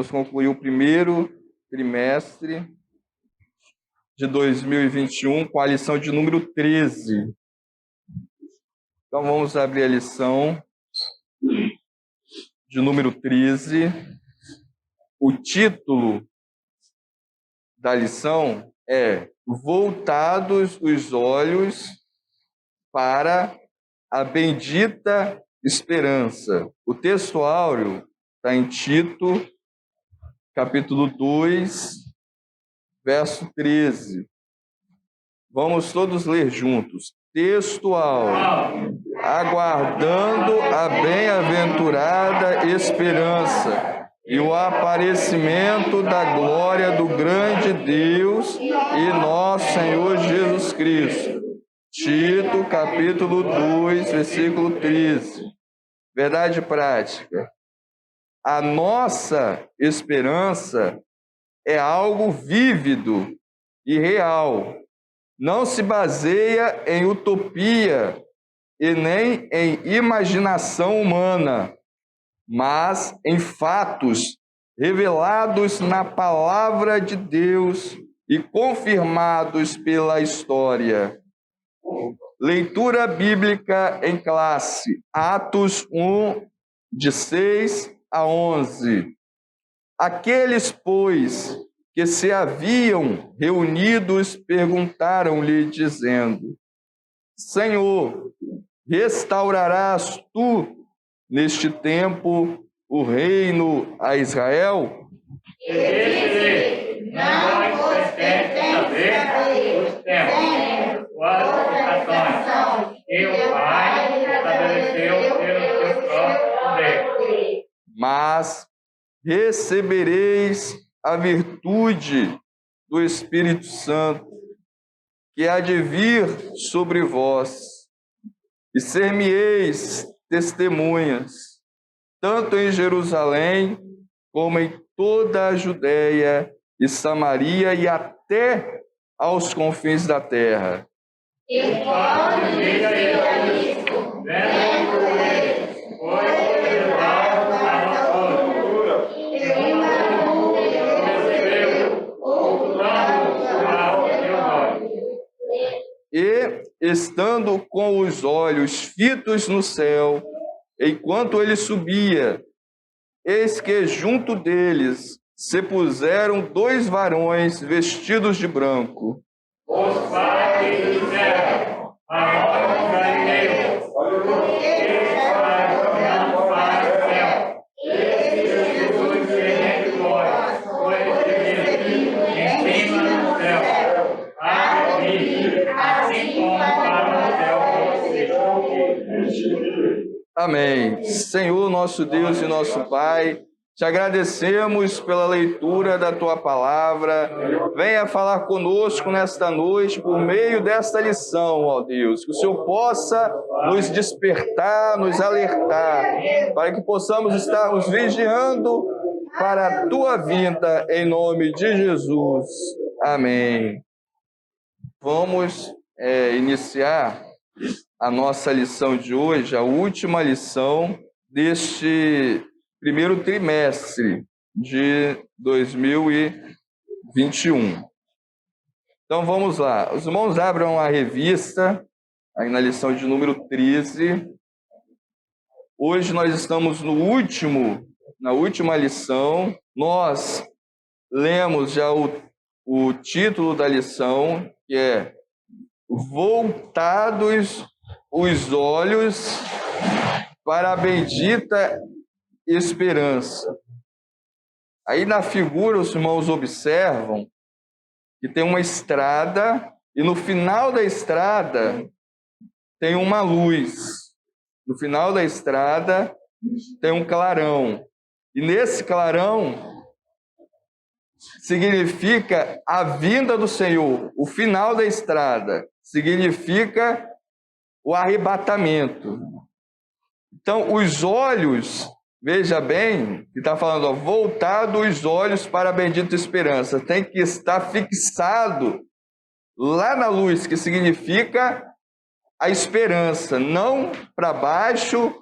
Vamos concluir o primeiro trimestre de 2021 com a lição de número 13. Então, vamos abrir a lição de número 13. O título da lição é Voltados os Olhos para a Bendita Esperança. O texto áureo está em Tito, capítulo 2, verso 13. Vamos todos ler juntos. Texto áureo. Aguardando a bem-aventurada esperança e o aparecimento da glória do grande Deus e nosso Senhor Jesus Cristo. Tito, capítulo 2, versículo 13. Verdade prática. A nossa esperança é algo vívido e real. Não se baseia em utopia e nem em imaginação humana, mas em fatos revelados na palavra de Deus e confirmados pela história. Leitura bíblica em classe. Atos 1, de 6 a 11. Aqueles, pois, que se haviam reunidos, perguntaram-lhe, dizendo: Senhor, restaurarás tu, neste tempo, o reino a Israel? Não vos pertence saber os tempos, as estações, que o Pai estabeleceu pelo seu próprio poder. Mas recebereis a virtude do Espírito Santo, que há de vir sobre vós, e ser-me-eis testemunhas, tanto em Jerusalém, como em toda a Judéia e Samaria, e até aos confins da terra. E quando diga isso, vendo eles, foi levado a nós, e uma nuvem recebeu, ocultando o mal de olhos. E, estando com os olhos fitos no céu, enquanto ele subia, eis que junto deles se puseram 2 varões vestidos de branco. Os pais disseram a nós galileus, por que estáis não para o céu? Esse Jesus que entre vós foi recebido em cima do céu, há de vir, assim como para o céu vocês. Amém. Senhor, nosso Deus e nosso Pai, te agradecemos pela leitura da Tua Palavra. Venha falar conosco nesta noite por meio desta lição, ó Deus. Que o Senhor possa nos despertar, nos alertar, para que possamos estar nos vigiando para a Tua vinda, em nome de Jesus. Amém. Vamos iniciar a nossa lição de hoje, a última lição deste primeiro trimestre de 2021. Então vamos lá. Os irmãos abram a revista, aí na lição de número 13. Hoje nós estamos na última lição. Nós lemos já o título da lição, que é Voltados os Olhos para a Bendita Esperança. Aí na figura os irmãos observam que tem uma estrada e no final da estrada tem uma luz. No final da estrada tem um clarão. E nesse clarão significa a vinda do Senhor. O final da estrada significa o arrebatamento. Então, os olhos, veja bem, que está falando, ó, voltado os olhos para a bendita esperança. Tem que estar fixado lá na luz, que significa a esperança, não para baixo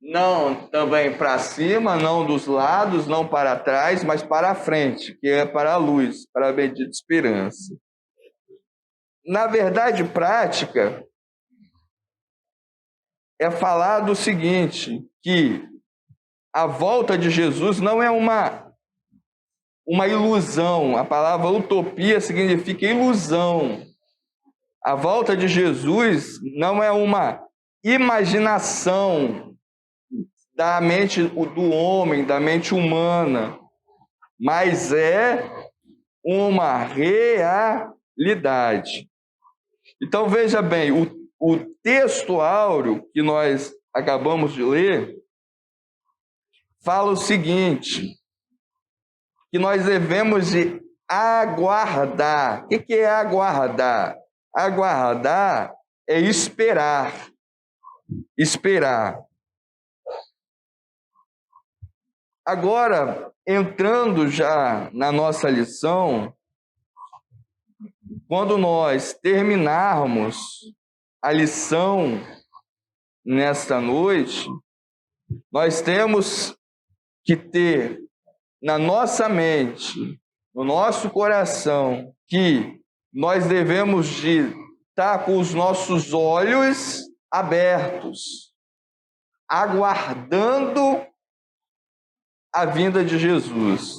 não também para cima, não dos lados, não para trás, mas para a frente, que é para a luz, para a bendita esperança. Na verdade prática, é falar do seguinte, que a volta de Jesus não é uma ilusão. A palavra utopia significa ilusão. A volta de Jesus não é uma imaginação da mente do homem, da mente humana, mas é uma realidade. Então, veja bem, o texto áureo que nós acabamos de ler fala o seguinte, que nós devemos de aguardar. O que é aguardar? Aguardar é esperar. Esperar. Agora, entrando já na nossa lição, quando nós terminarmos a lição nesta noite, nós temos que ter na nossa mente, no nosso coração, que nós devemos de estar com os nossos olhos abertos, aguardando a vinda de Jesus.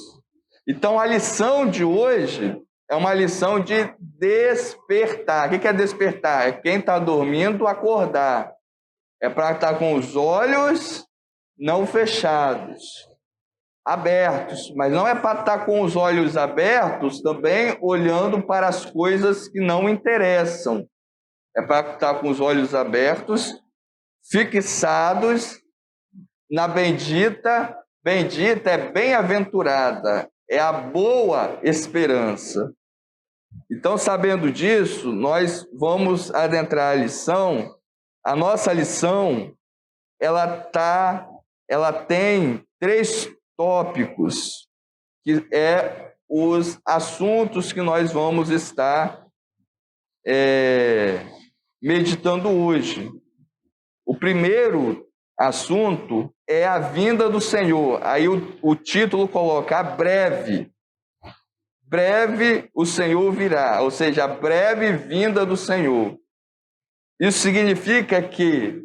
Então, a lição de hoje é uma lição de despertar. O que é despertar? É quem está dormindo acordar. É para estar com os olhos não fechados, abertos. Mas não é para estar com os olhos abertos também olhando para as coisas que não interessam. É para estar com os olhos abertos, fixados na bendita é bem-aventurada, é a boa esperança. Então, sabendo disso, nós vamos adentrar a lição. A nossa lição, ela tem 3 tópicos, que é os assuntos que nós vamos estar meditando hoje. O primeiro assunto é a vinda do Senhor. Aí o título coloca breve. Breve o Senhor virá, ou seja, a breve vinda do Senhor. Isso significa que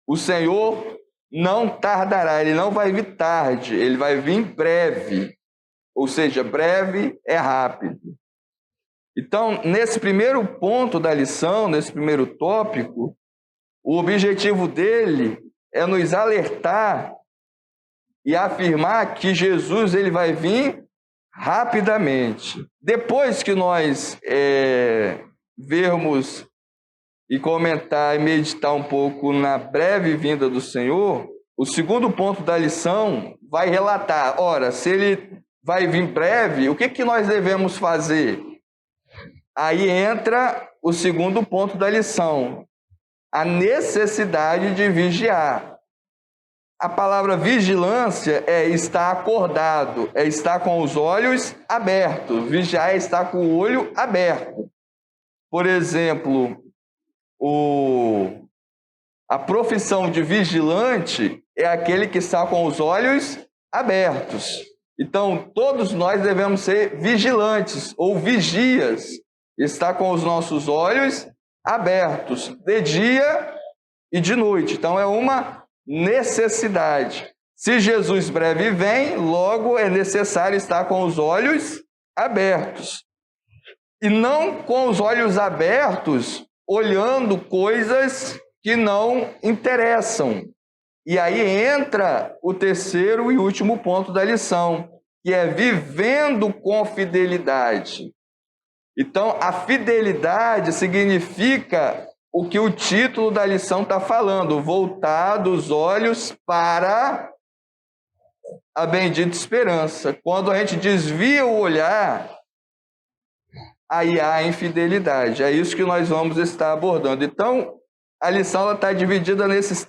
o Senhor não tardará, ele não vai vir tarde, ele vai vir breve. Ou seja, breve é rápido. Então, nesse primeiro ponto da lição, nesse primeiro tópico, o objetivo dele é nos alertar e afirmar que Jesus ele vai vir rapidamente. Depois que nós vermos e comentar e meditar um pouco na breve vinda do Senhor, o segundo ponto da lição vai relatar, ora, se ele vai vir breve, o que nós devemos fazer? Aí entra o segundo ponto da lição, a necessidade de vigiar. A palavra vigilância é estar acordado, é estar com os olhos abertos. Vigiar é estar com o olho aberto. Por exemplo, a profissão de vigilante é aquele que está com os olhos abertos. Então, todos nós devemos ser vigilantes ou vigias, estar com os nossos olhos abertos, de dia e de noite. Então, é uma necessidade. Se Jesus breve vem, logo é necessário estar com os olhos abertos. E não com os olhos abertos, olhando coisas que não interessam. E aí entra o terceiro e último ponto da lição, que é vivendo com fidelidade. Então, a fidelidade significa o que o título da lição está falando, voltar dos olhos para a bendita esperança. Quando a gente desvia o olhar, aí há infidelidade. É isso que nós vamos estar abordando. Então, a lição está dividida nesses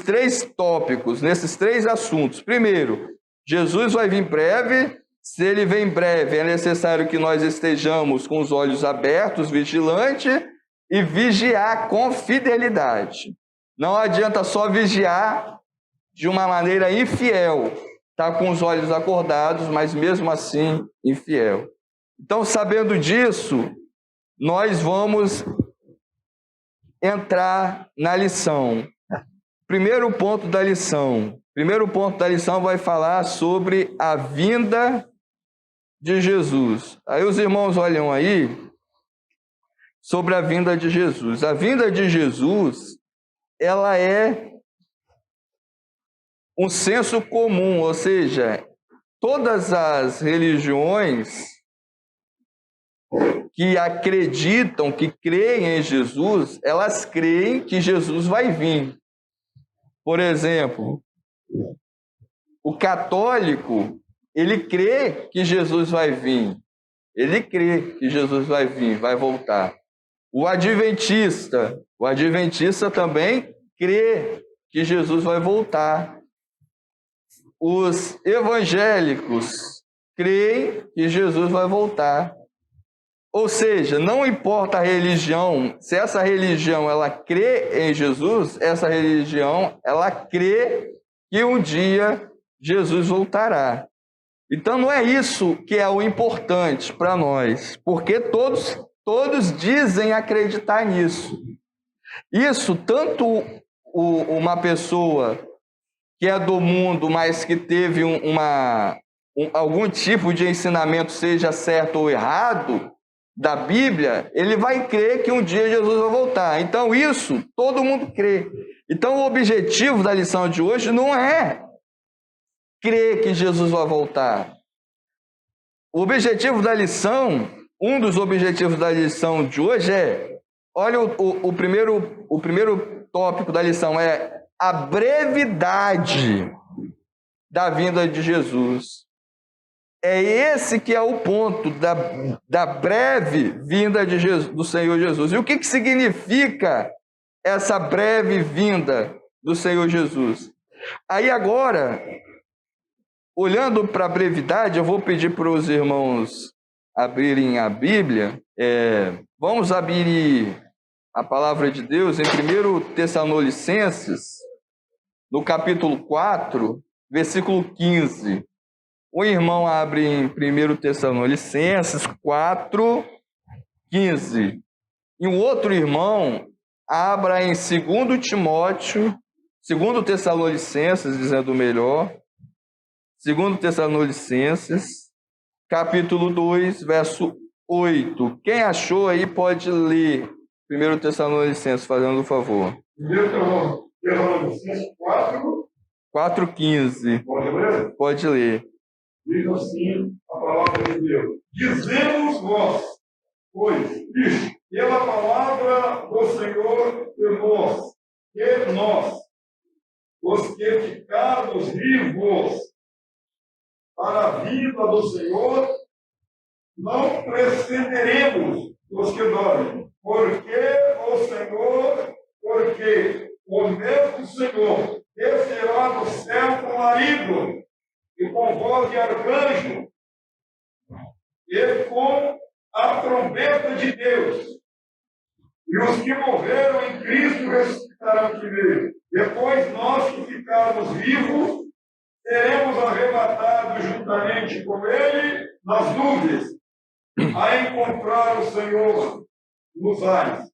três tópicos, nesses 3 assuntos. Primeiro, Jesus vai vir breve. Se ele vem breve, é necessário que nós estejamos com os olhos abertos, vigilante, e vigiar com fidelidade. Não adianta só vigiar de uma maneira infiel. Está com os olhos acordados, mas mesmo assim infiel. Então, sabendo disso, nós vamos entrar na lição. Primeiro ponto da lição. Primeiro ponto da lição vai falar sobre a vinda de Jesus. Aí os irmãos olham aí sobre a vinda de Jesus. A vinda de Jesus, ela é um senso comum, ou seja, todas as religiões que acreditam, que creem em Jesus, elas creem que Jesus vai vir. Por exemplo, o católico, ele crê que Jesus vai vir. Ele crê que Jesus vai vir, vai voltar. O adventista também crê que Jesus vai voltar. Os evangélicos creem que Jesus vai voltar. Ou seja, não importa a religião, se essa religião ela crê em Jesus, essa religião ela crê que um dia Jesus voltará. Então não é isso que é o importante para nós, porque todos dizem acreditar nisso. Isso, tanto uma pessoa que é do mundo, mas que teve algum tipo de ensinamento, seja certo ou errado, da Bíblia, ele vai crer que um dia Jesus vai voltar. Então isso, todo mundo crê. Então o objetivo da lição de hoje não é crer que Jesus vai voltar. O objetivo da lição, um dos objetivos da lição de hoje olha o primeiro tópico da lição é a brevidade da vinda de Jesus. É esse que é o ponto da breve vinda de Jesus, do Senhor Jesus. E o que significa essa breve vinda do Senhor Jesus? Aí agora, olhando para a brevidade, eu vou pedir para os irmãos abrirem a Bíblia. Vamos abrir a palavra de Deus em 1 Tessalonicenses, no capítulo 4, versículo 15. O irmão abre em 1 Tessalonicenses 4, 15. E um outro irmão abra em 2 Timóteo, 2 Tessalonicenses, dizendo melhor, 2 Tessalonicenses, capítulo 2, verso 8. Quem achou aí pode ler 1 Tessalonicenses, fazendo o favor. 1 Tessalonicenses 4, 15. Pode ler? Pode ler. Diz assim a palavra de Deus. Dizemos vós, pois, isto, pela palavra do Senhor de vós, que nós, os que ficarmos vivos para a vida do Senhor, não precederemos os que dormem, porque o mesmo Senhor descerá do céu com marido, e com voz de arcanjo, e com a trombeta de Deus. E os que morreram em Cristo ressuscitarão primeiro. Depois nós que ficarmos vivos, seremos arrebatados juntamente com Ele nas nuvens, a encontrar o Senhor nos ares.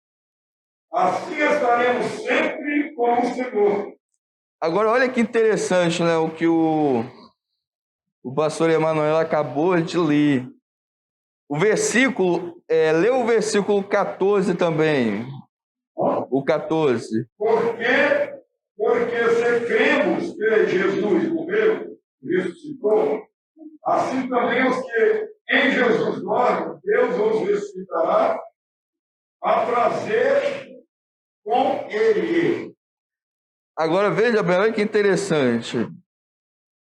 Assim estaremos sempre com o Senhor. Agora olha que interessante, né, o que o pastor Emanuel acabou de ler. O versículo, lê o versículo 14 também. O 14. Porque se cremos que Jesus morreu e ressuscitou, assim também os que em Jesus dormem, Deus os ressuscitará a trazer com Ele. Agora veja bem, olha que interessante.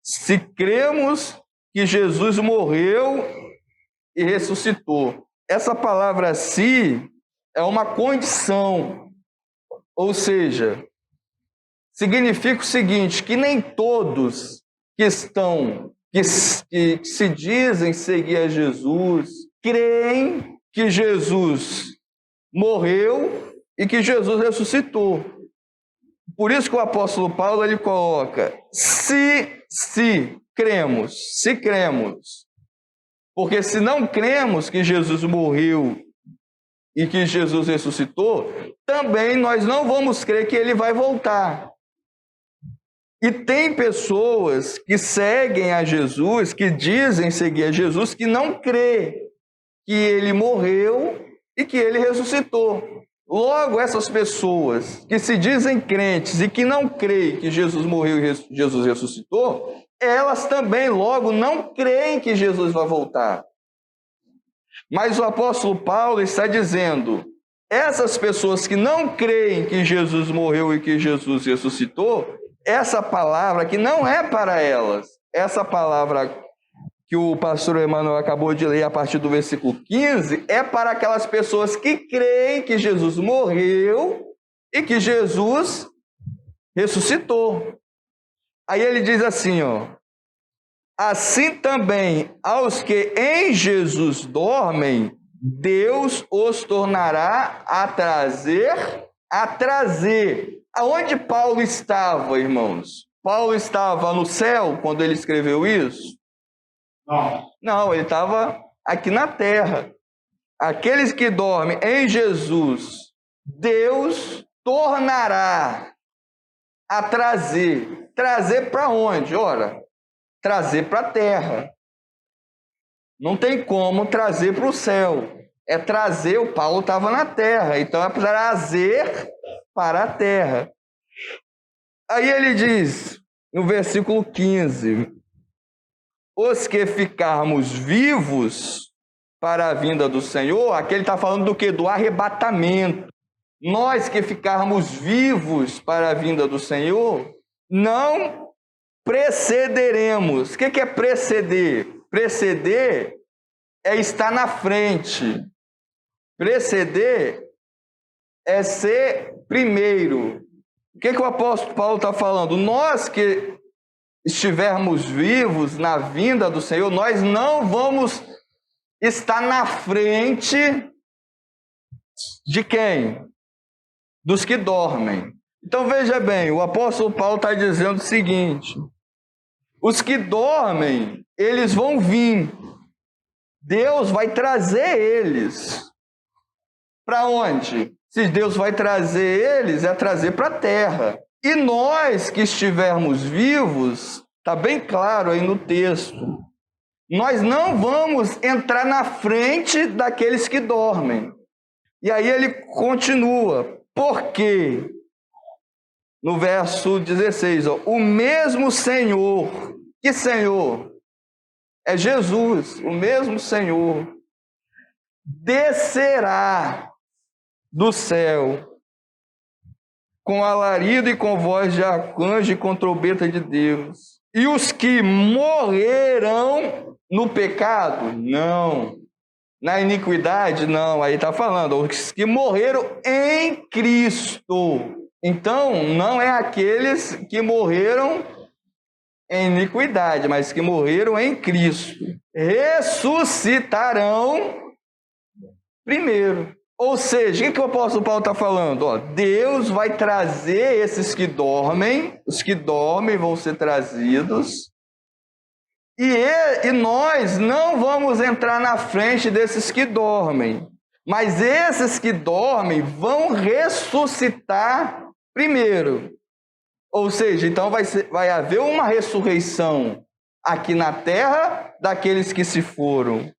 Se cremos que Jesus morreu e ressuscitou, essa palavra "se" é uma condição, ou seja, significa o seguinte, que nem todos que se dizem seguir a Jesus, creem que Jesus morreu e que Jesus ressuscitou. Por isso que o apóstolo Paulo ele coloca, se cremos. Porque se não cremos que Jesus morreu e que Jesus ressuscitou, também nós não vamos crer que ele vai voltar. E tem pessoas que seguem a Jesus, que dizem seguir a Jesus, que não crê que ele morreu e que ele ressuscitou. Logo, essas pessoas que se dizem crentes e que não creem que Jesus morreu e Jesus ressuscitou, elas também logo não creem que Jesus vai voltar. Mas o apóstolo Paulo está dizendo, essas pessoas que não creem que Jesus morreu e que Jesus ressuscitou, essa palavra que não é para elas, essa palavra que o pastor Emmanuel acabou de ler a partir do versículo 15, é para aquelas pessoas que creem que Jesus morreu e que Jesus ressuscitou. Aí ele diz assim, ó, assim também aos que em Jesus dormem, Deus os tornará a trazer. Aonde Paulo estava, irmãos? Paulo estava no céu quando ele escreveu isso? Não, ele estava aqui na terra. Aqueles que dormem em Jesus, Deus tornará a trazer. Trazer para onde? Ora, trazer para a terra. Não tem como trazer para o céu. É trazer, o Paulo estava na terra, então é trazer para a terra. Aí ele diz, no versículo 15, os que ficarmos vivos para a vinda do Senhor, aqui ele está falando do quê? Do arrebatamento. Nós que ficarmos vivos para a vinda do Senhor, não precederemos. O que é preceder? Preceder é estar na frente. Preceder é ser primeiro. O que o apóstolo Paulo está falando? Nós que estivermos vivos na vinda do Senhor, nós não vamos estar na frente de quem? Dos que dormem. Então veja bem, o apóstolo Paulo está dizendo o seguinte, os que dormem, eles vão vir, Deus vai trazer eles. Para onde? Se Deus vai trazer eles, é trazer para a terra. E nós que estivermos vivos, está bem claro aí no texto, nós não vamos entrar na frente daqueles que dormem. E aí ele continua, porque, no verso 16, ó, o mesmo Senhor, que Senhor? É Jesus, o mesmo Senhor, descerá do céu, com alarido e com voz de arcanjo e com trombeta de Deus. E os que morrerão no pecado? Não. Na iniquidade? Não. Aí está falando, os que morreram em Cristo. Então, não é aqueles que morreram em iniquidade, mas que morreram em Cristo. Ressuscitarão primeiro. Ou seja, o que o apóstolo Paulo está falando? Ó, Deus vai trazer esses que dormem, os que dormem vão ser trazidos, e nós não vamos entrar na frente desses que dormem, mas esses que dormem vão ressuscitar primeiro. Ou seja, então vai haver uma ressurreição aqui na terra daqueles que se foram.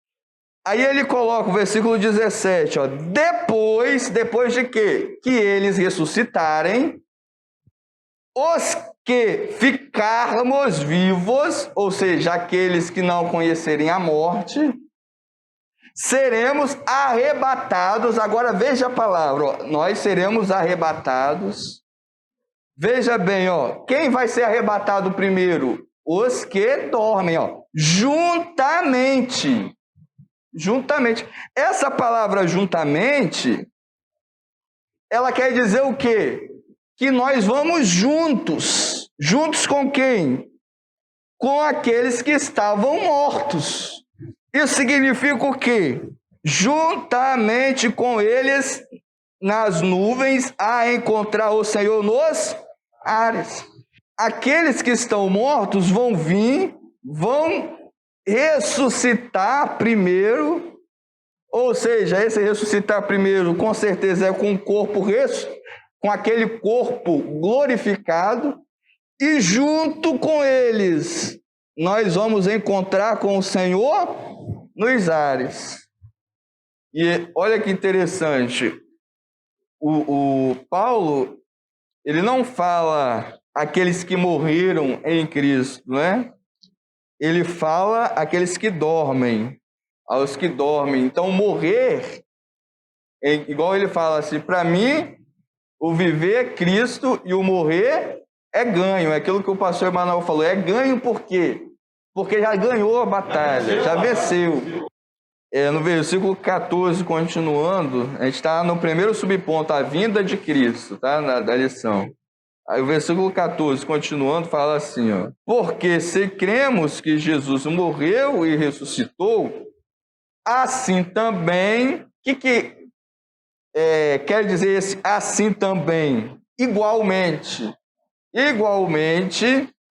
Aí ele coloca o versículo 17, ó, depois de quê? Que eles ressuscitarem, os que ficarmos vivos, ou seja, aqueles que não conhecerem a morte, seremos arrebatados. Agora veja a palavra, ó, nós seremos arrebatados. Veja bem, ó, quem vai ser arrebatado primeiro? Os que dormem, ó, juntamente. Juntamente. Essa palavra juntamente, ela quer dizer o quê? Que nós vamos juntos. Juntos com quem? Com aqueles que estavam mortos. Isso significa o quê? Juntamente com eles nas nuvens a encontrar o Senhor nos ares. Aqueles que estão mortos vão vir, vão ressuscitar primeiro, ou seja, esse ressuscitar primeiro, com certeza é com o corpo com aquele corpo glorificado, e junto com eles nós vamos encontrar com o Senhor nos ares. E olha que interessante, o Paulo, ele não fala aqueles que morreram em Cristo, né? Ele fala aqueles que dormem, aos que dormem. Então, morrer, igual ele fala assim, para mim, o viver é Cristo e o morrer é ganho. É aquilo que o pastor Emanuel falou, é ganho por quê? Porque já ganhou a batalha, já venceu. No versículo 14, continuando, a gente está no primeiro subponto, a vinda de Cristo, tá? Da lição. Aí o versículo 14, continuando, fala assim, ó, porque se cremos que Jesus morreu e ressuscitou, assim também, o que quer dizer esse assim também? Igualmente,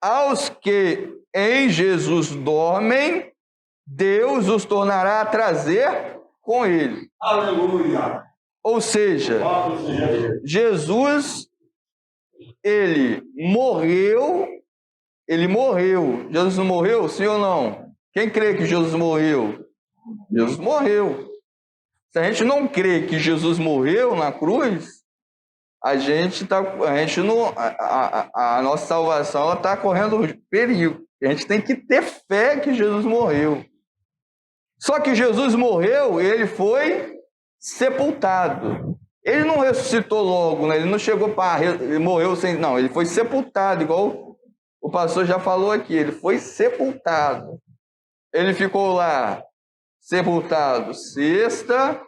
aos que em Jesus dormem, Deus os tornará a trazer com ele. Aleluia! Ou seja, Jesus, ele morreu. Jesus não morreu, sim ou não? Quem crê que Jesus morreu? Jesus morreu. Se a gente não crê que Jesus morreu na cruz, a nossa salvação está correndo perigo. A gente tem que ter fé que Jesus morreu. Só que Jesus morreu, ele foi sepultado. Ele não ressuscitou logo, né? Ele não chegou ele morreu sem... Não, ele foi sepultado, igual o pastor já falou aqui. Ele foi sepultado. Ele ficou lá, sepultado, sexta,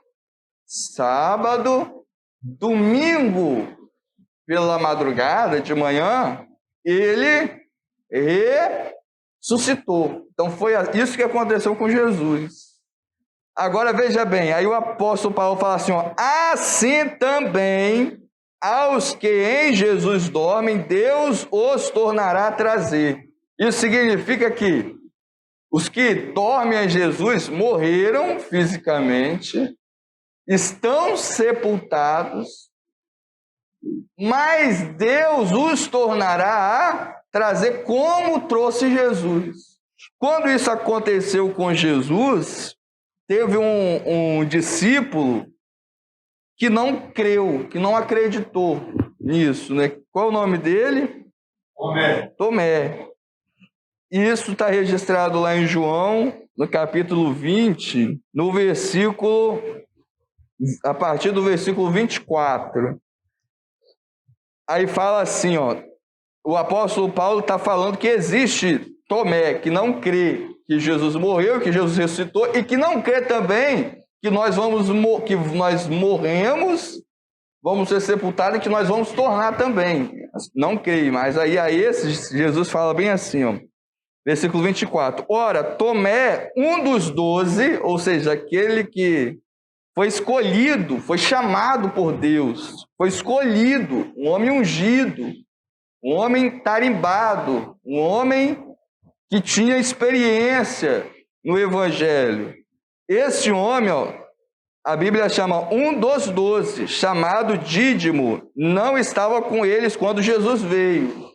sábado, domingo, pela madrugada, de manhã, ele ressuscitou. Então foi isso que aconteceu com Jesus. Agora veja bem, aí o apóstolo Paulo fala assim, ó, assim também aos que em Jesus dormem, Deus os tornará a trazer. Isso significa que os que dormem em Jesus morreram fisicamente, estão sepultados, mas Deus os tornará a trazer como trouxe Jesus. Quando isso aconteceu com Jesus, teve um discípulo que não creu, que não acreditou nisso, né? Qual é o nome dele? Tomé. Isso está registrado lá em João, no capítulo 20, no versículo, a partir do versículo 24. Aí fala assim, ó, o apóstolo Paulo está falando que existe Tomé, que não crê que Jesus morreu, que Jesus ressuscitou, e que não crê também que nós morremos, vamos ser sepultados e que nós vamos tornar também. Não crê, mas aí a esse Jesus fala bem assim, ó, versículo 24. Ora, Tomé, um dos 12, ou seja, aquele que foi escolhido, foi chamado por Deus, foi escolhido, um homem ungido, um homem tarimbado, um homem que tinha experiência no Evangelho. Esse homem, ó, a Bíblia chama um dos 12, chamado Dídimo, não estava com eles quando Jesus veio.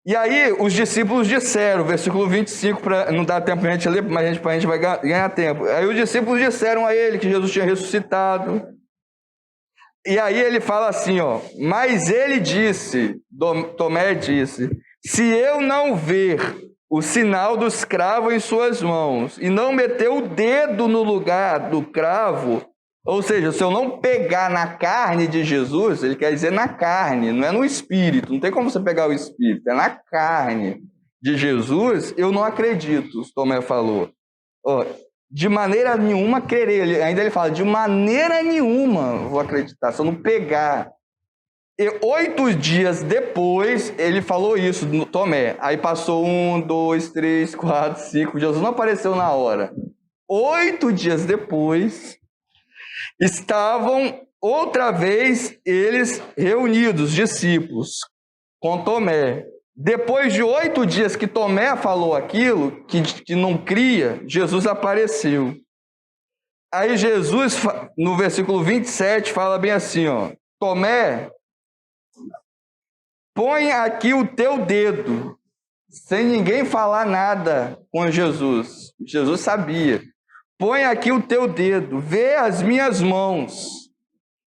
E aí os discípulos disseram, versículo 25, não dá tempo para a gente ler, mas a gente vai ganhar tempo. Aí os discípulos disseram a ele que Jesus tinha ressuscitado. E aí ele fala assim, ó, mas ele disse, Tomé disse, se eu não ver o sinal dos cravos em suas mãos e não meter o dedo no lugar do cravo, ou seja, se eu não pegar na carne de Jesus, ele quer dizer na carne, não é no espírito, não tem como você pegar o espírito, é na carne de Jesus, eu não acredito, Tomé falou. Ó, de maneira nenhuma querer, ainda ele fala, de maneira nenhuma vou acreditar, se eu não pegar. E 8 dias depois, ele falou isso no Tomé. Aí passou 1, 2, 3, 4, 5, Jesus não apareceu na hora. 8 dias depois, estavam outra vez eles reunidos, discípulos, com Tomé. Depois de 8 dias que Tomé falou aquilo, que não cria, Jesus apareceu. Aí Jesus, no versículo 27, fala bem assim, ó: Tomé, põe aqui o teu dedo, sem ninguém falar nada com Jesus. Jesus sabia. Põe aqui o teu dedo, vê as minhas mãos,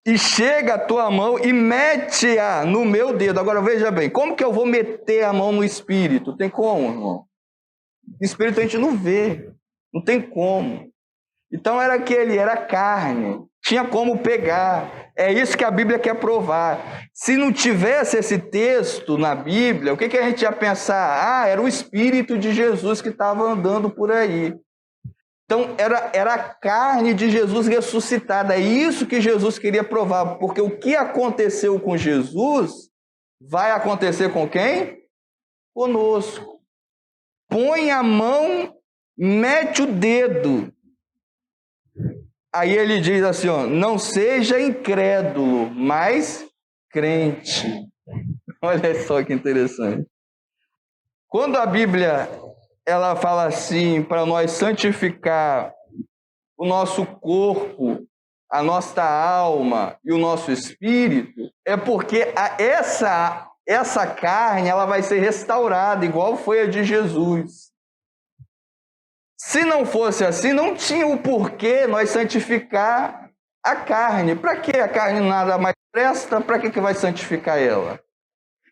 e chega a tua mão e mete-a no meu dedo. Agora veja bem, como que eu vou meter a mão no espírito? Tem como, irmão? O espírito a gente não vê, não tem como. Então era carne, tinha como pegar. É isso que a Bíblia quer provar. Se não tivesse esse texto na Bíblia, o que a gente ia pensar? Ah, era o Espírito de Jesus que estava andando por aí. Então era a carne de Jesus ressuscitada. É isso que Jesus queria provar, porque o que aconteceu com Jesus vai acontecer com quem? Conosco. Põe a mão, mete o dedo. Aí ele diz assim, ó: não seja incrédulo, mas crente. Olha só que interessante. Quando a Bíblia ela fala assim, para nós santificar o nosso corpo, a nossa alma e o nosso espírito, é porque essa carne ela vai ser restaurada, igual foi a de Jesus. Se não fosse assim, não tinha o porquê nós santificar a carne. Para que a carne nada mais presta? Para que vai santificar ela?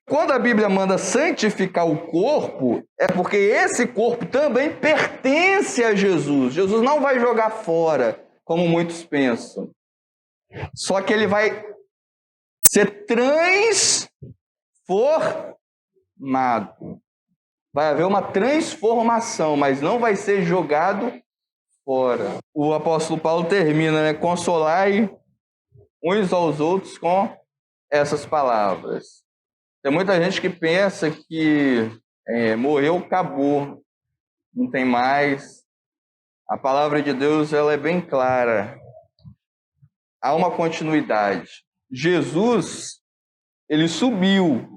Quando a Bíblia manda santificar o corpo, é porque esse corpo também pertence a Jesus. Jesus não vai jogar fora, como muitos pensam. Só que ele vai ser transformado. Vai haver uma transformação, mas não vai ser jogado fora. O apóstolo Paulo termina, né? Consolai uns aos outros com essas palavras. Tem muita gente que pensa que morreu, acabou, não tem mais. A palavra de Deus ela é bem clara. Há uma continuidade. Jesus, ele subiu.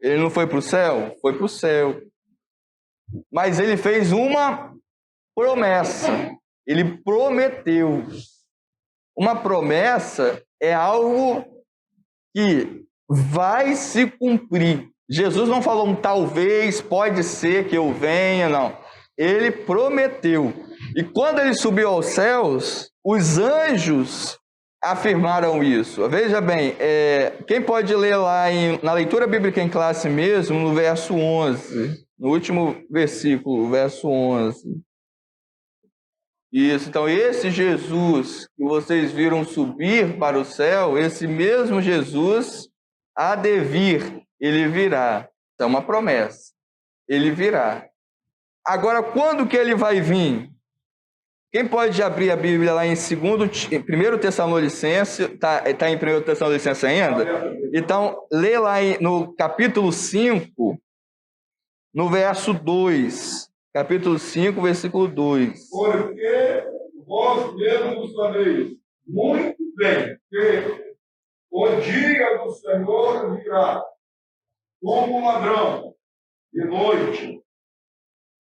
Ele não foi para o céu? Foi para o céu. Mas ele fez uma promessa. Ele prometeu. Uma promessa é algo que vai se cumprir. Jesus não falou talvez, pode ser que eu venha, não. Ele prometeu. E quando ele subiu aos céus, os anjos afirmaram isso. Veja bem, quem pode ler lá na leitura bíblica em classe mesmo, no verso 11, no último versículo, verso 11. Isso, então esse Jesus que vocês viram subir para o céu, esse mesmo Jesus há de vir, ele virá. É uma promessa. Ele virá. Agora, quando que ele vai vir? Quem pode abrir a Bíblia lá em 1 Tessalonicenses? Está em 1 Tessalonicenses ainda? Então, lê lá no capítulo 5, no verso 2. Capítulo 5, versículo 2. Porque vós mesmos sabeis muito bem que o dia do Senhor virá como um ladrão de noite.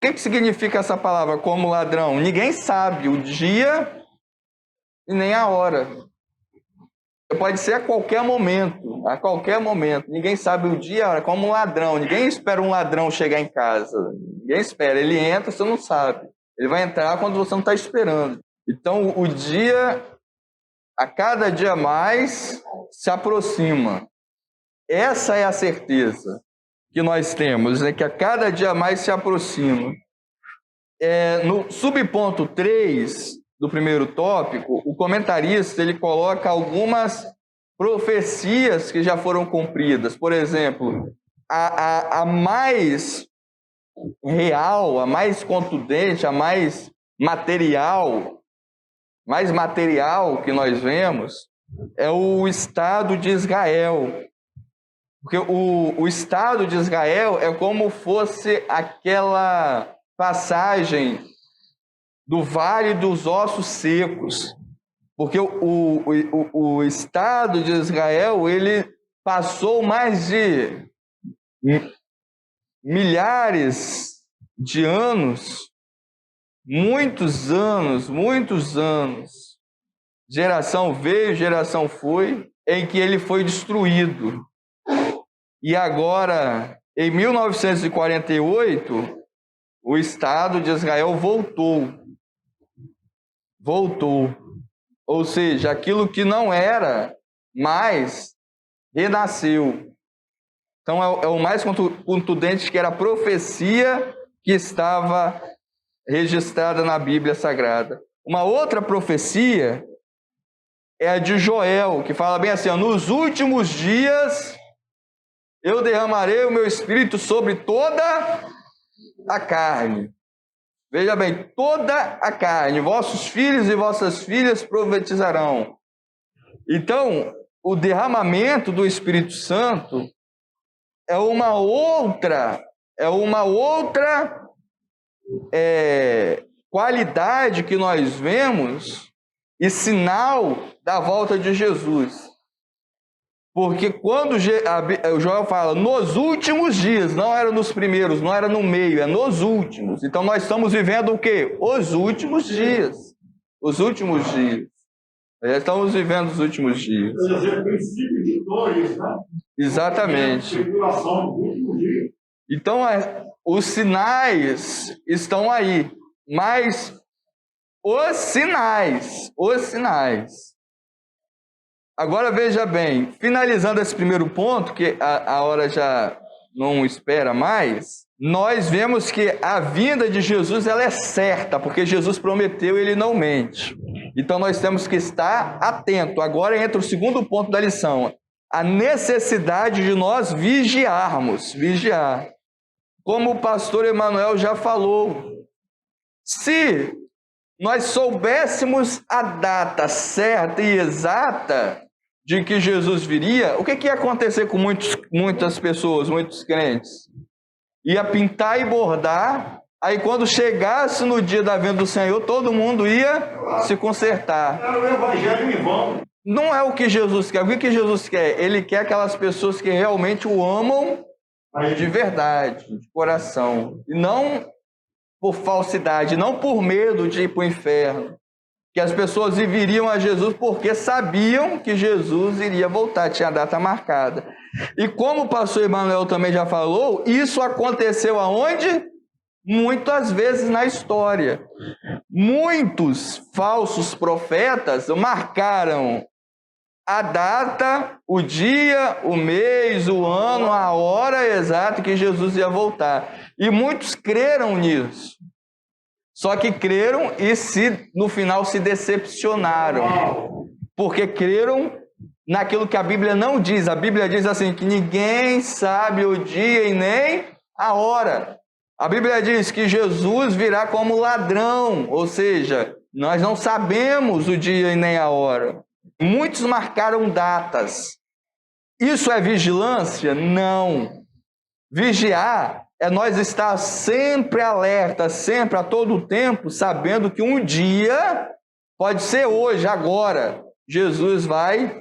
O que significa essa palavra, como ladrão? Ninguém sabe o dia e nem a hora. Pode ser a qualquer momento, a qualquer momento. Ninguém sabe o dia e a hora, como um ladrão. Ninguém espera um ladrão chegar em casa. Ninguém espera. Ele entra, você não sabe. Ele vai entrar quando você não está esperando. Então, o dia, a cada dia mais, se aproxima. Essa é a certeza que nós temos, que a cada dia mais se aproxima. No subponto 3 do primeiro tópico, o comentarista ele coloca algumas profecias que já foram cumpridas. Por exemplo, a mais real, a mais contundente, a mais material que nós vemos é o Estado de Israel. Porque o Estado de Israel é como fosse aquela passagem do Vale dos Ossos Secos. Porque o Estado de Israel, ele passou mais de milhares de anos, muitos anos, geração veio, geração foi, em que ele foi destruído. E agora, em 1948, o Estado de Israel voltou. Ou seja, aquilo que não era mais renasceu. Então é o mais contundente, que era a profecia que estava registrada na Bíblia Sagrada. Uma outra profecia é a de Joel, que fala bem assim: nos últimos dias eu derramarei o meu espírito sobre toda a carne. Veja bem, toda a carne, vossos filhos e vossas filhas profetizarão. Então, o derramamento do Espírito Santo é uma outra qualidade que nós vemos e sinal da volta de Jesus. Porque quando Joel fala nos últimos dias, não era nos primeiros, não era no meio, é nos últimos. Então nós estamos vivendo o quê? Os últimos dias. Os últimos dias. Nós estamos vivendo os últimos dias. Quer dizer, princípio de dores, né? Exatamente. Tribulação do último dia. Então os sinais estão aí, mas os sinais. Agora veja bem, finalizando esse primeiro ponto, que a hora já não espera mais, nós vemos que a vinda de Jesus ela é certa, porque Jesus prometeu e ele não mente. Então nós temos que estar atento. Agora entra o segundo ponto da lição, a necessidade de nós vigiar. Como o pastor Emanuel já falou, se nós soubéssemos a data certa e exata de que Jesus viria, o que ia acontecer com muitas pessoas, muitos crentes? Ia pintar e bordar, aí quando chegasse no dia da vinda do Senhor, todo mundo ia se consertar. Era o evangelho em vão. Não é o que Jesus quer. O que Jesus quer? Ele quer aquelas pessoas que realmente o amam de verdade, de coração, e não por falsidade, não por medo de ir para o inferno. Que as pessoas viriam a Jesus porque sabiam que Jesus iria voltar, tinha a data marcada. E como o pastor Emanuel também já falou, isso aconteceu aonde? Muitas vezes na história. Muitos falsos profetas marcaram a data, o dia, o mês, o ano, a hora exata que Jesus ia voltar. E muitos creram nisso. Só que creram e no final se decepcionaram. Porque creram naquilo que a Bíblia não diz. A Bíblia diz assim, que ninguém sabe o dia e nem a hora. A Bíblia diz que Jesus virá como ladrão, ou seja, nós não sabemos o dia e nem a hora. Muitos marcaram datas. Isso é vigilância? Não. Vigiar é nós estar sempre alerta, sempre, a todo tempo, sabendo que um dia, pode ser hoje, agora, Jesus vai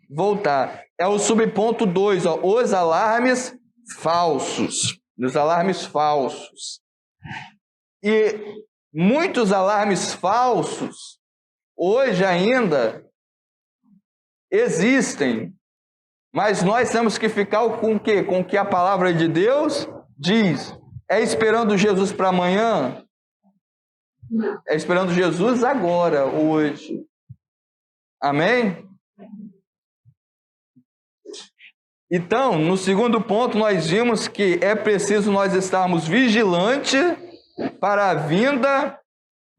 voltar. É o subponto 2, os alarmes falsos. Os alarmes falsos. E muitos alarmes falsos, hoje ainda, existem. Mas nós temos que ficar com o quê? Com o que a palavra de Deus diz. É esperando Jesus para amanhã? É esperando Jesus agora, hoje. Amém? Então, no segundo ponto, nós vimos que é preciso nós estarmos vigilantes para a vinda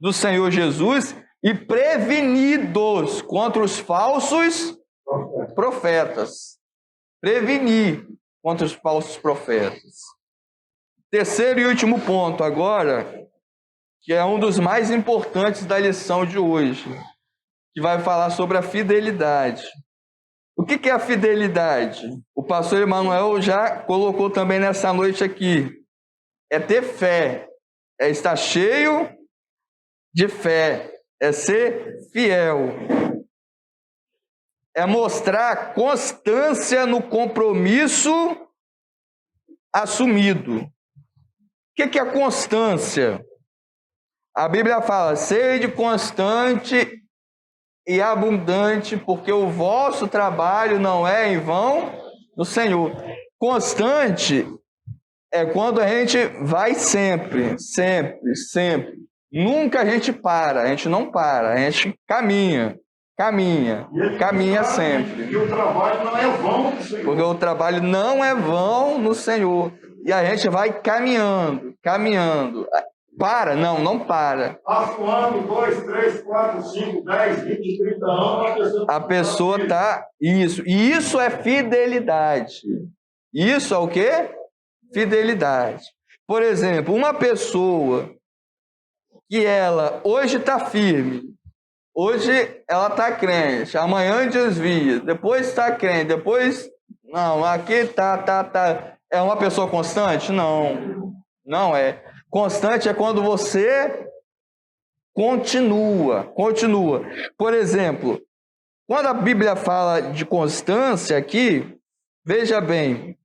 do Senhor Jesus e prevenidos contra os falsos profetas. Prevenir contra os falsos profetas. Terceiro e último ponto agora, que é um dos mais importantes da lição de hoje, que vai falar sobre a fidelidade. O que é a fidelidade? O pastor Emanuel já colocou também nessa noite aqui. É ter fé, é estar cheio de fé, é ser fiel. é mostrar constância no compromisso assumido. O que é constância? A Bíblia fala: sede constante e abundante, porque o vosso trabalho não é em vão no Senhor. Constante é quando a gente vai sempre, sempre, sempre. Nunca a gente para, a gente não para, a gente caminha sempre. E o trabalho não é vão no Senhor. Porque o trabalho não é vão no Senhor. E a gente vai caminhando. Para? Não para. Passa um ano, 2, 3, 4, 5, 10, 20, 30 anos, a pessoa está... Isso. E isso é fidelidade. Isso é o quê? Fidelidade. Por exemplo, uma pessoa que ela hoje está firme, hoje ela está crente, amanhã desvia, depois está crente, depois... Não, aqui tá. É uma pessoa constante? Não é. Constante é quando você continua. Por exemplo, quando a Bíblia fala de constância aqui, veja bem,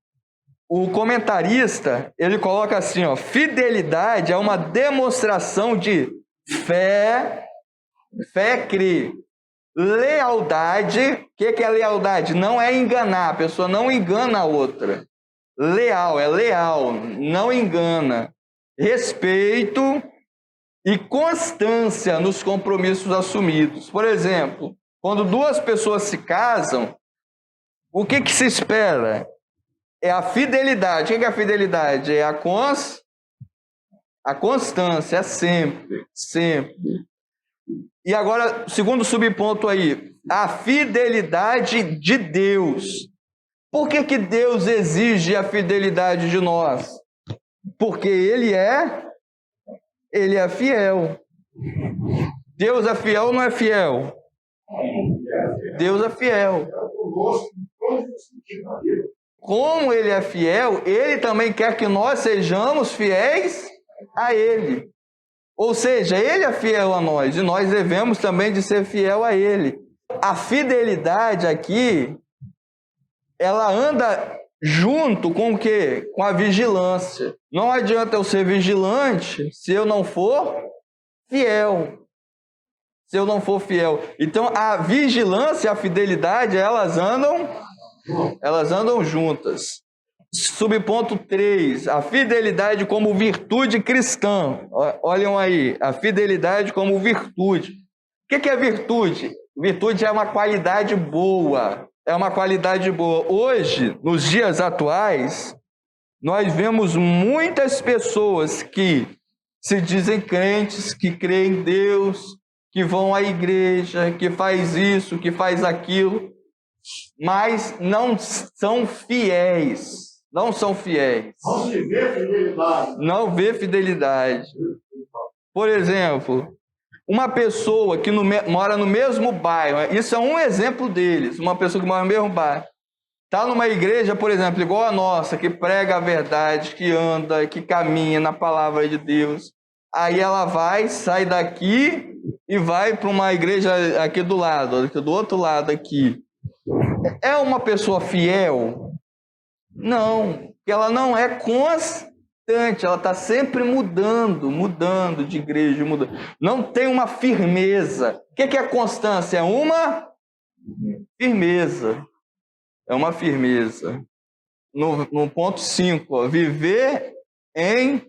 o comentarista, ele coloca assim, ó: fidelidade é uma demonstração de fé é crer. Lealdade, o que é lealdade? Não é enganar, a pessoa não engana a outra. Leal, é leal, não engana. Respeito e constância nos compromissos assumidos. Por exemplo, quando duas pessoas se casam, o que se espera? É a fidelidade. O que é a fidelidade? É a constância, é sempre. E agora, segundo subponto aí, a fidelidade de Deus. Por que Deus exige a fidelidade de nós? Porque Ele é fiel. Deus é fiel ou não é fiel? Deus é fiel. Como Ele é fiel, Ele também quer que nós sejamos fiéis a Ele. Ou seja, Ele é fiel a nós e nós devemos também de ser fiel a Ele. A fidelidade aqui, ela anda junto com o quê? Com a vigilância. Não adianta eu ser vigilante se eu não for fiel. Então, a vigilância e a fidelidade, elas andam juntas. Subponto 3, a fidelidade como virtude cristã. Olhem aí, a fidelidade como virtude. O que é virtude? Virtude é uma qualidade boa. Hoje, nos dias atuais, nós vemos muitas pessoas que se dizem crentes, que creem em Deus, que vão à igreja, que faz isso, que faz aquilo, mas não são fiéis. Não se vê fidelidade. Não vê fidelidade. Por exemplo, uma pessoa que mora no mesmo bairro, isso é um exemplo deles, uma pessoa que mora no mesmo bairro, está numa igreja, por exemplo, igual a nossa, que prega a verdade, que anda, que caminha na palavra de Deus. Aí ela sai daqui e vai para uma igreja aqui do outro lado aqui. É uma pessoa fiel? Não, porque ela não é constante, ela está sempre mudando de igreja, não tem uma firmeza. O que é constância? É uma firmeza. No ponto 5, viver em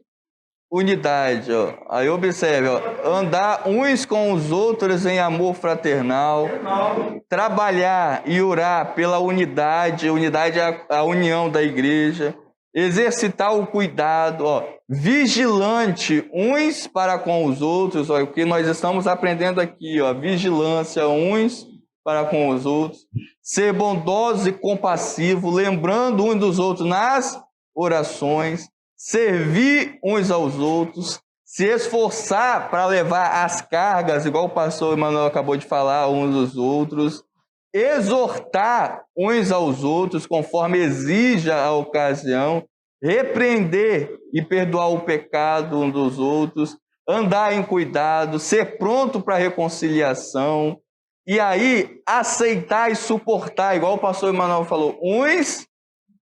unidade. Aí observe, andar uns com os outros em amor fraternal, trabalhar e orar pela unidade é a união da igreja, exercitar o cuidado, vigilante uns para com os outros, o que nós estamos aprendendo aqui, vigilância uns para com os outros, ser bondoso e compassivo, lembrando uns dos outros nas orações, servir uns aos outros, se esforçar para levar as cargas, igual o pastor Emanuel acabou de falar, uns dos outros, exortar uns aos outros conforme exija a ocasião, repreender e perdoar o pecado uns dos outros, andar em cuidado, ser pronto para a reconciliação E aí, aceitar e suportar, igual o pastor Emanuel falou, uns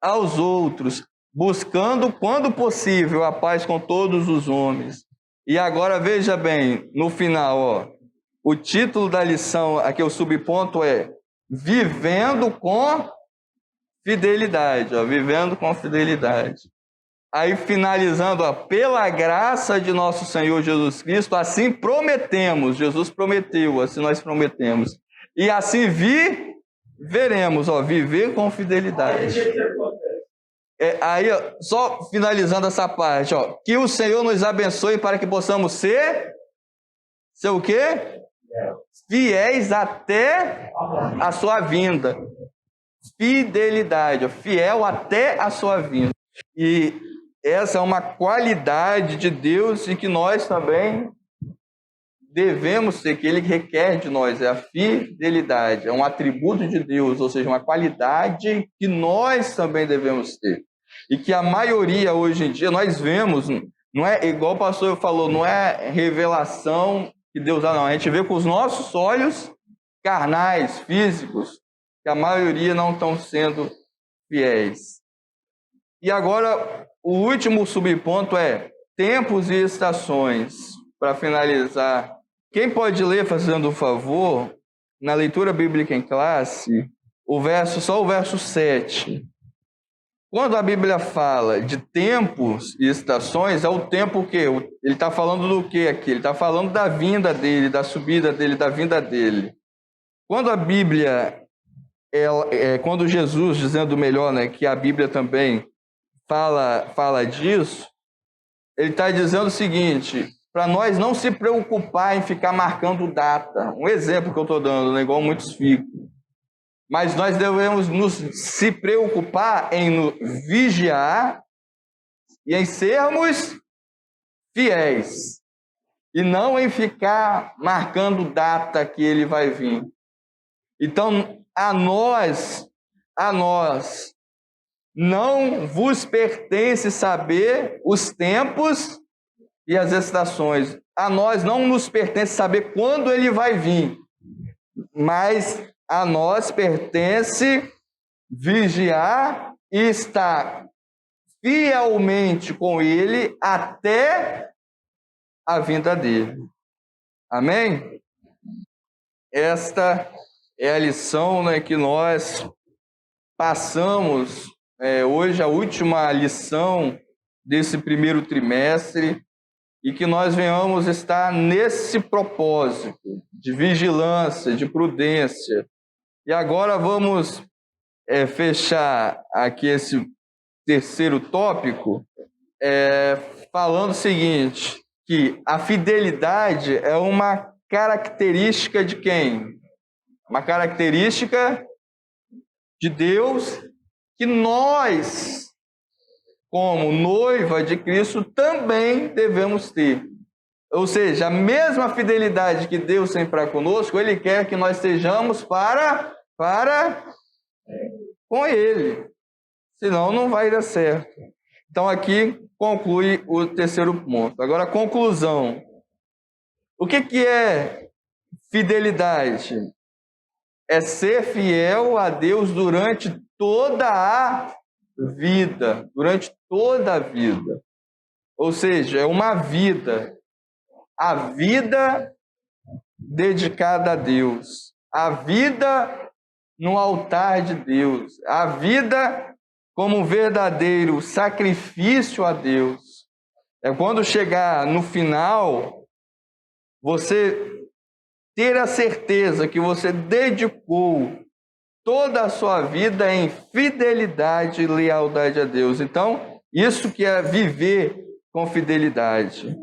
aos outros, buscando, quando possível, a paz com todos os homens. E agora, veja bem, no final, ó, o título da lição, aqui o subponto é Vivendo com Fidelidade, ó, vivendo com fidelidade. Aí, finalizando, ó, pela graça de nosso Senhor Jesus Cristo, assim prometemos, Jesus prometeu, assim nós prometemos. E assim veremos, ó, viver com fidelidade. Aí, ó, só finalizando essa parte, ó, que o Senhor nos abençoe para que possamos ser o quê? Fiéis até a sua vinda. Fidelidade, ó, fiel até a sua vinda. E essa é uma qualidade de Deus e que nós também devemos ter, que Ele requer de nós, é a fidelidade, é um atributo de Deus, ou seja, uma qualidade que nós também devemos ter. E que a maioria hoje em dia nós vemos, não é igual o pastor falou, não é revelação que Deus dá, não. A gente vê com os nossos olhos carnais, físicos, que a maioria não estão sendo fiéis. E agora, o último subponto é tempos e estações. Para finalizar, quem pode ler, fazendo um favor, na leitura bíblica em classe, só o verso 7. Quando a Bíblia fala de tempos e estações, é o tempo que? Ele está falando do que aqui? Ele está falando da vinda dele, da subida dele, da vinda dele. Quando a Bíblia, quando Jesus, dizendo melhor, né, que a Bíblia também fala disso, ele está dizendo o seguinte, para nós não se preocupar em ficar marcando data. Um exemplo que eu estou dando, né, igual muitos ficam. Mas nós devemos se preocupar em nos vigiar e em sermos fiéis. E não em ficar marcando data que ele vai vir. Então, a nós, não vos pertence saber os tempos e as estações. A nós não nos pertence saber quando ele vai vir. Mas a nós pertence vigiar e estar fielmente com ele até a vinda dele. Amém? Esta é a lição, né, que nós passamos hoje, a última lição desse primeiro trimestre, e que nós venhamos estar nesse propósito de vigilância, de prudência. E agora vamos fechar aqui esse terceiro tópico, falando o seguinte, que a fidelidade é uma característica de quem? Uma característica de Deus que nós, como noiva de Cristo, também devemos ter. Ou seja, a mesma fidelidade que Deus tem para conosco, Ele quer que nós sejamos para com Ele. Senão não vai dar certo. Então aqui conclui o terceiro ponto. Agora, conclusão. O que é fidelidade? É ser fiel a Deus durante toda a vida. Durante toda a vida. Ou seja, é uma vida. A vida dedicada a Deus. A vida no altar de Deus. A vida como um verdadeiro sacrifício a Deus. É quando chegar no final, você ter a certeza que você dedicou toda a sua vida em fidelidade e lealdade a Deus. Então, isso que é viver com fidelidade.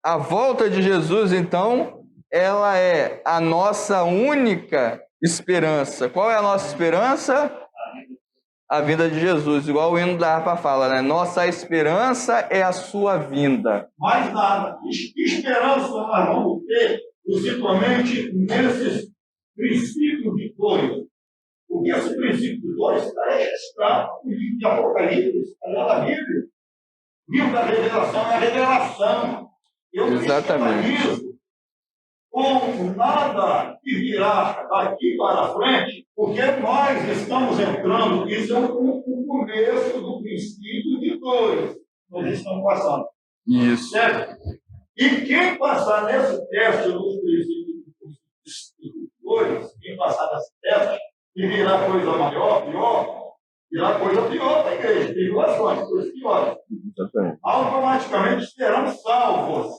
A volta de Jesus, então, ela é a nossa única esperança. Qual é a nossa esperança? A vinda de Jesus, igual o hino da harpa fala, né? Nossa esperança é a sua vinda. Mais nada. Esperança nós vamos ter, principalmente nesses princípios de coisas. Porque esse princípio de coisas está no livro de Apocalipse, está na Bíblia. O livro da revelação é a revelação. Eu exatamente. com nada que virá daqui para frente, porque nós estamos entrando, isso é o começo do princípio de dores. Nós estamos passando. Isso. Certo? E quem passar nesse teste dos princípios de dores, quem passar nesse teste, e virar coisa maior, pior, virá coisa pior para a igreja, tribulações, coisas piores. Automaticamente serão salvos.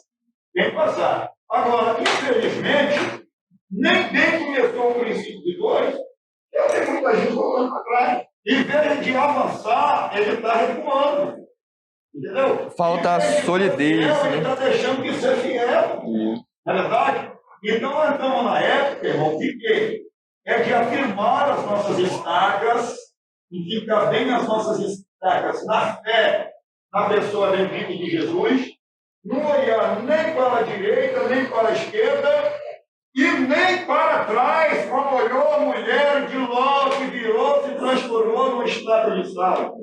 Quem passar. Agora, infelizmente, nem bem começou o princípio de dores, eu tenho muita gente voltando para trás. Em vez de avançar, ele está recuando. Entendeu? Falta a solidez. Ele está deixando de ser fiel. Não é verdade? Então, nós estamos na época, irmão, de quê? É de afirmar as nossas estacas e ficar bem as nossas estacas na fé, na pessoa bendita de Jesus, não olhar nem para a direita, nem para a esquerda e nem para trás, como olhou a mulher de Ló, que virou, se transformou numa estátua de sal.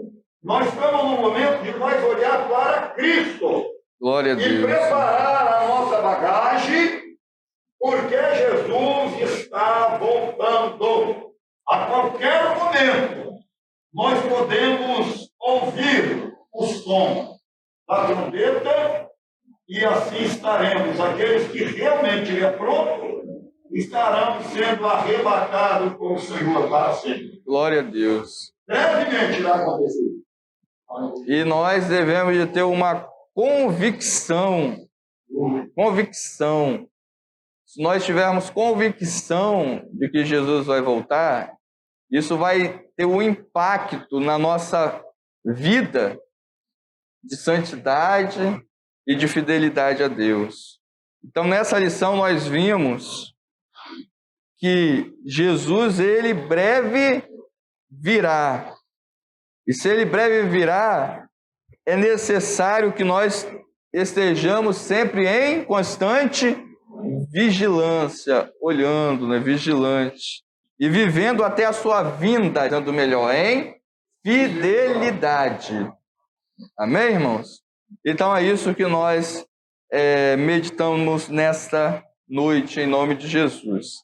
Nós estamos num momento de nós olhar para Cristo. Glória a Deus. E preparar a nossa bagagem, porque Jesus está voltando. A qualquer momento, nós podemos ouvir o som da trombeta e assim estaremos. Aqueles que realmente é pronto, estarão sendo arrebatados com o Senhor para sempre. Glória a Deus. Brevemente irá acontecer. E nós devemos de ter uma convicção. Convicção. Se nós tivermos convicção de que Jesus vai voltar, isso vai ter um impacto na nossa vida de santidade e de fidelidade a Deus. Então, nessa lição, nós vimos que Jesus, ele breve virá. E se ele breve virá, é necessário que nós estejamos sempre em constante vigilância, olhando, né, vigilante, e vivendo até a sua vinda, dando melhor, em fidelidade. Amém, irmãos? Então é isso que nós meditamos nesta noite, em nome de Jesus.